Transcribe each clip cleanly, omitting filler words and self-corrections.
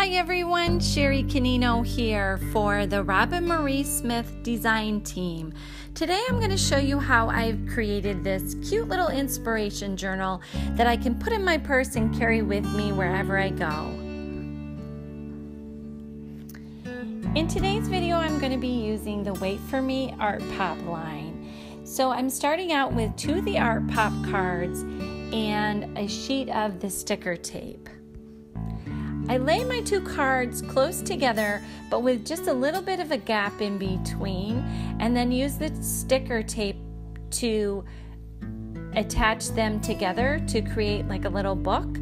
Hi everyone, Sherry Canino here for the Roben-Marie Smith design team. Today I'm going to show you how I've created this cute little inspiration journal that I can put in my purse and carry with me wherever I go. In today's video I'm going to be using the Wait For Me Art Pop line. So I'm starting out with 2 of the Art Pop cards and a sheet of the sticker tape. I lay my 2 cards close together, but with just a little bit of a gap in between, and then use the sticker tape to attach them together to create like a little book.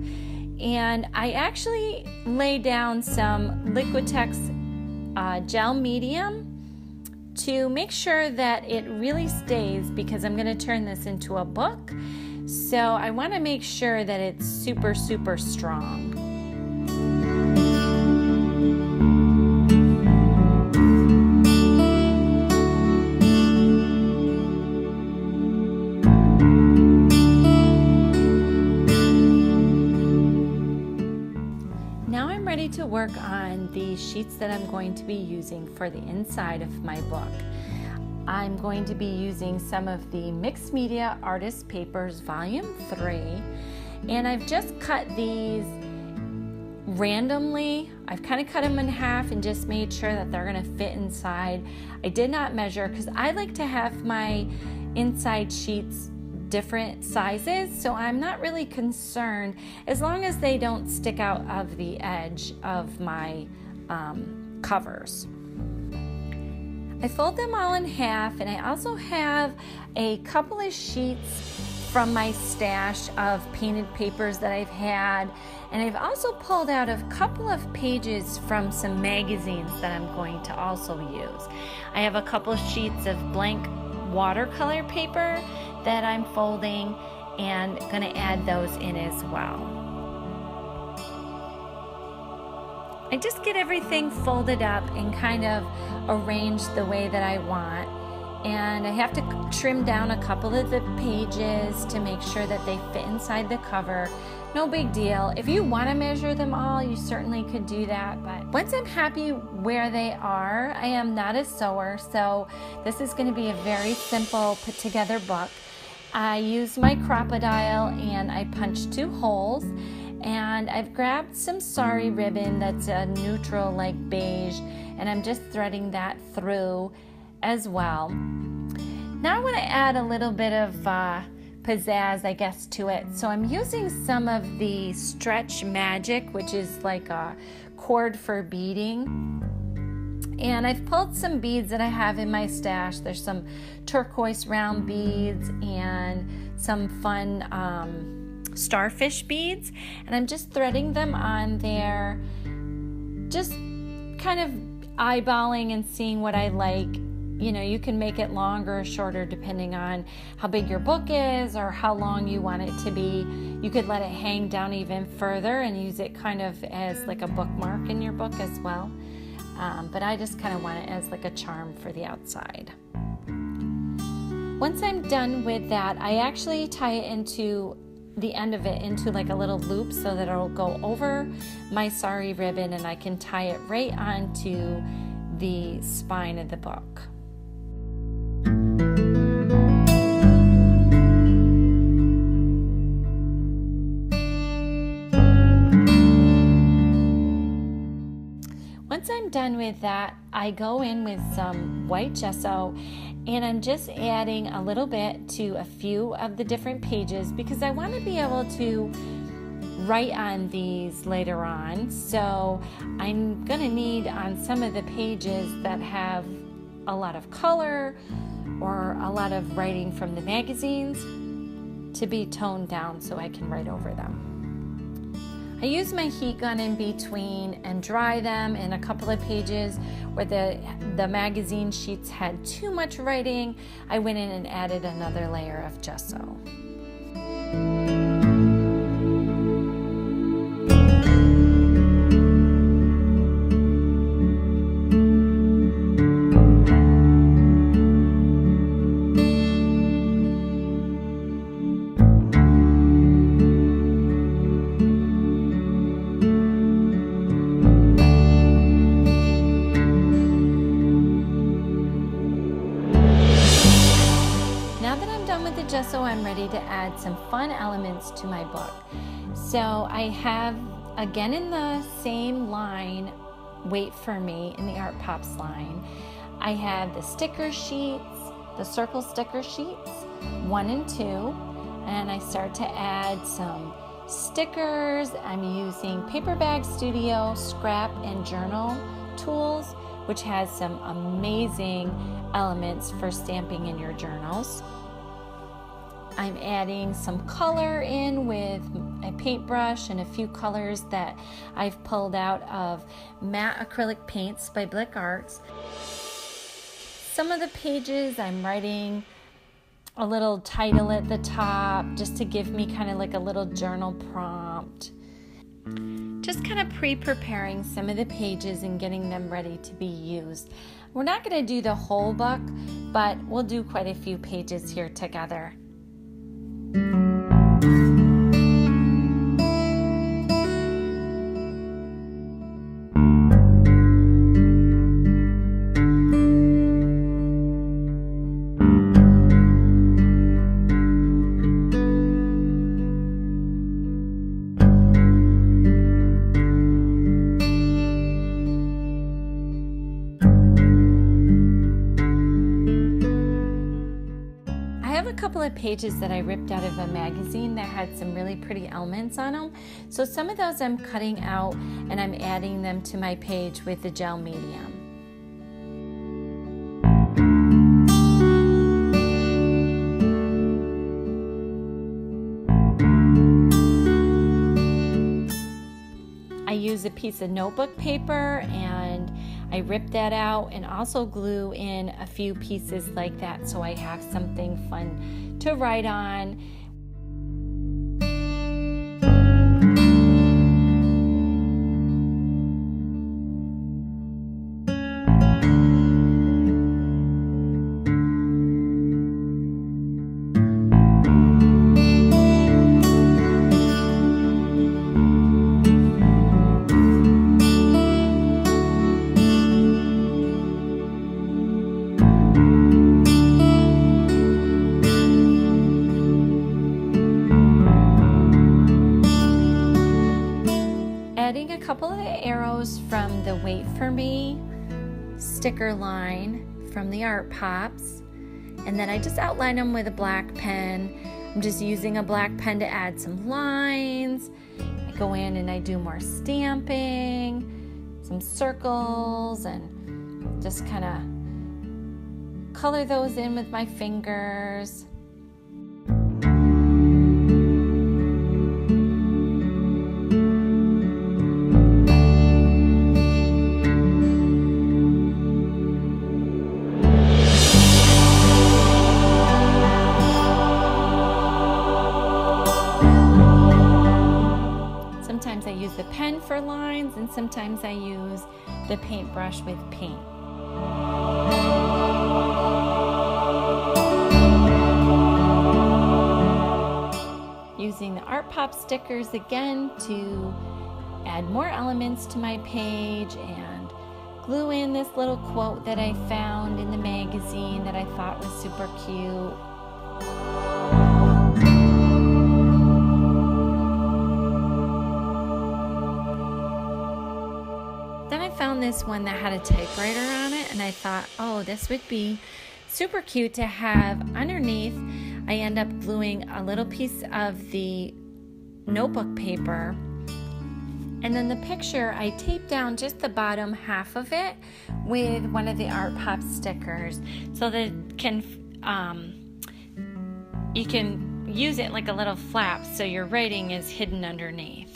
And I actually lay down some Liquitex gel medium to make sure that it really stays, because I'm going to turn this into a book. So I want to make sure that it's super strong. Now I'm ready to work on the sheets that I'm going to be using for the inside of my book. I'm going to be using some of the Mixed Media Artist Papers Volume 3, and I've just cut these randomly. I've kind of cut them in half and just made sure that they're going to fit inside. I did not measure because I like to have my inside sheets different sizes, so I'm not really concerned as long as they don't stick out of the edge of my covers. I fold them all in half, and I also have a couple of sheets from my stash of painted papers that I've had, and I've also pulled out a couple of pages from some magazines that I'm going to also use. I have a couple of sheets of blank watercolor paper that I'm folding and going to add those in as well. I just get everything folded up and kind of arranged the way that I want, and I have to trim down a couple of the pages to make sure that they fit inside the cover. No big deal. If you want to measure them all, you certainly could do that, but once I'm happy where they are, I am not a sewer, so this is going to be a very simple put together book. I use my crocodile and I punched 2 holes, and I've grabbed some sari ribbon that's a neutral like beige, and I'm just threading that through as well. Now I want to add a little bit of pizzazz, I guess, to it. So I'm using some of the Stretch Magic, which is like a cord for beading. And I've pulled some beads that I have in my stash. There's some turquoise round beads and some fun starfish beads, and I'm just threading them on there, just kind of eyeballing and seeing what I like. You know, you can make it longer or shorter depending on how big your book is or how long you want it to be. You could let it hang down even further and use it kind of as like a bookmark in your book as well. But I just kind of want it as like a charm for the outside. Once I'm done with that, I actually tie it into the end of it into like a little loop so that it'll go over my sari ribbon, and I can tie it right onto the spine of the book. Once I'm done with that, I go in with some white gesso, and I'm just adding a little bit to a few of the different pages because I want to be able to write on these later on. So I'm going to need on some of the pages that have a lot of color or a lot of writing from the magazines to be toned down so I can write over them. I use my heat gun in between and dry them, in a couple of pages where the magazine sheets had too much writing. I went in and added another layer of gesso. I'm ready to add some fun elements to my book. So I have, again in the same line, Wait for Me, in the Art Pops line, I have the sticker sheets, the circle sticker sheets, 1 and 2, and I start to add some stickers. I'm using Paper Bag Studio scrap and journal tools, which has some amazing elements for stamping in your journals. I'm adding some color in with a paintbrush and a few colors that I've pulled out of matte acrylic paints by Blick Arts. Some of the pages I'm writing a little title at the top just to give me kind of like a little journal prompt. Just kind of pre-preparing some of the pages and getting them ready to be used. We're not going to do the whole book, but we'll do quite a few pages here together. Couple of pages that I ripped out of a magazine that had some really pretty elements on them. So some of those I'm cutting out and I'm adding them to my page with the gel medium. I use a piece of notebook paper and I rip that out and also glue in a few pieces like that so I have something fun to write on. Adding a couple of the arrows from the Wait for Me sticker line from the Art Pops, and then I just outline them with a black pen. I'm just using a black pen to add some lines. I go in and I do more stamping, some circles, and just kind of color those in with my fingers. Sometimes I use the pen for lines, and sometimes I use the paintbrush with paint. Using the Art Pop stickers again to add more elements to my page and glue in this little quote that I found in the magazine that I thought was super cute. Found this one that had a typewriter on it, and I thought, oh, this would be super cute to have underneath. I end up gluing a little piece of the notebook paper, and then the picture I taped down just the bottom half of it with one of the Art Pop stickers so that you can use it like a little flap so your writing is hidden underneath.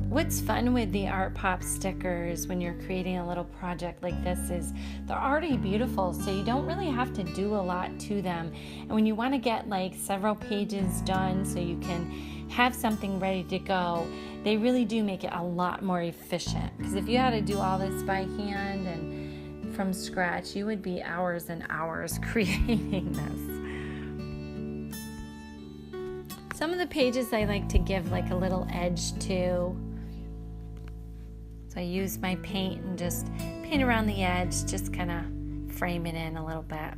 What's fun with the Art Pop stickers when you're creating a little project like this is they're already beautiful, so you don't really have to do a lot to them. And when you want to get like several pages done so you can have something ready to go, they really do make it a lot more efficient. Because if you had to do all this by hand and from scratch, you would be hours and hours creating this. Some of the pages I like to give like a little edge to. So I use my paint and just paint around the edge, just kind of frame it in a little bit.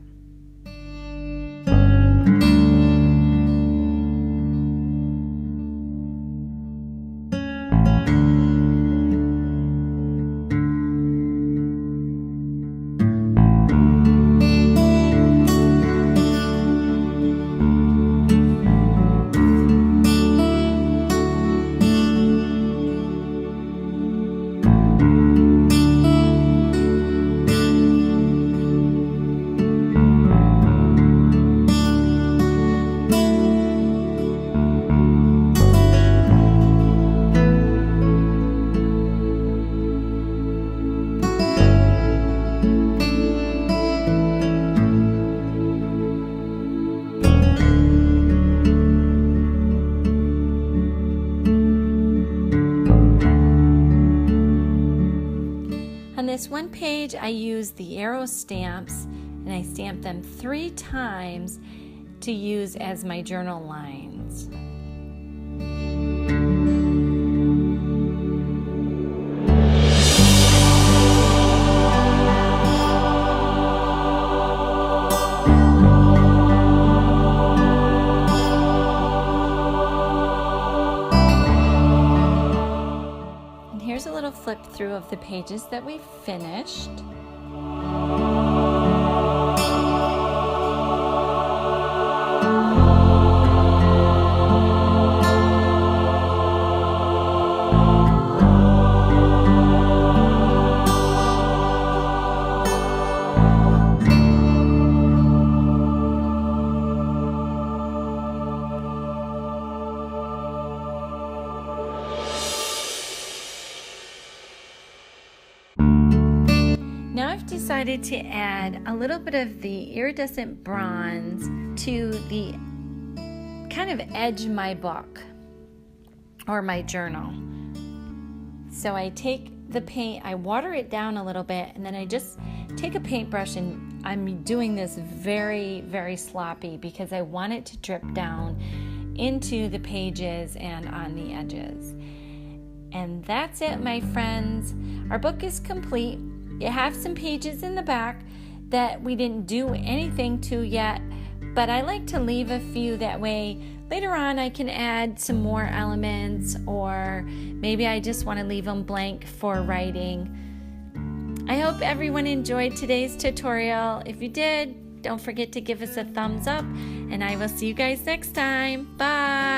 On this one page, I use the arrow stamps, and I stamp them 3 times to use as my journal lines. Here's a little flip through of the pages that we finished. Now I've decided to add a little bit of the iridescent bronze to the kind of edge my book or my journal. So I take the paint, I water it down a little bit, and then I just take a paintbrush, and I'm doing this very, very sloppy because I want it to drip down into the pages and on the edges. And that's it, my friends. Our book is complete. You have some pages in the back that we didn't do anything to yet, but I like to leave a few, that way later on I can add some more elements, or maybe I just want to leave them blank for writing. I hope everyone enjoyed today's tutorial. If you did, don't forget to give us a thumbs up, and I will see you guys next time. Bye!